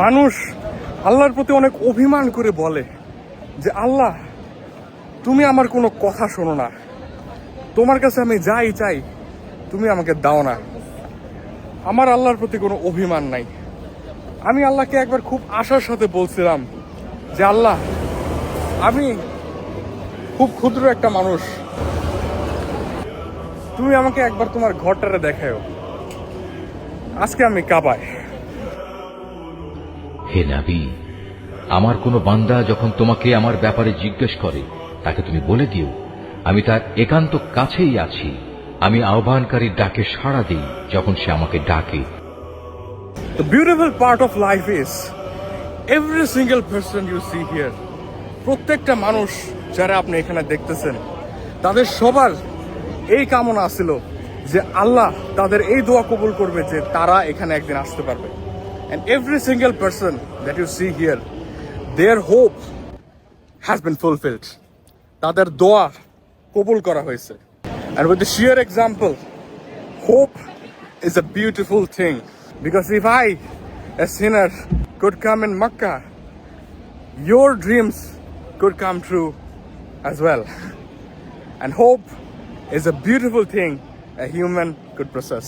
মানুষ আল্লাহর প্রতি অনেক অভিমান করে বলে যে আল্লাহ তুমি আমার কোনো কথা শোনো না, তোমার কাছে আমি যাই চাই তুমি আমাকে দাও না। আমার আল্লাহর প্রতি কোনো অভিমান নাই। আমি আল্লাহকে একবার খুব আশার সাথে বলছিলাম যে আল্লাহ আমি খুব ক্ষুদ্র একটা মানুষ, তুমি আমাকে একবার তোমার ঘরটারে দেখাও। আজকে আমি কাবায়। হে নবী, আমার কোনো বান্দা যখন তোমাকে আমার ব্যাপারে জিজ্ঞেস করে তাকে তুমি বলে দিও আমি তার একান্ত কাছেই আছি। আমি আহ্বানকারীর ডাকে সাড়া দিই যখন সে আমাকে ডাকে। The beautiful part of life is every single person you see here, প্রত্যেকটা মানুষ যারা আপনি এখানে দেখতেছেন তাদের সবার এই কামনা ছিল যে আল্লাহ তাদের এই দোয়া কবুল করবে যে তারা এখানে একদিন আসতে পারবে। And every single person that you see here, their hope has been fulfilled. তাদের দোয়া কবুল করা হয়েছে। And with the sheer example, hope is a beautiful thing. Because if I, a sinner, could come in Makkah, your dreams could come true as well. And hope is a beautiful thing a human could possess.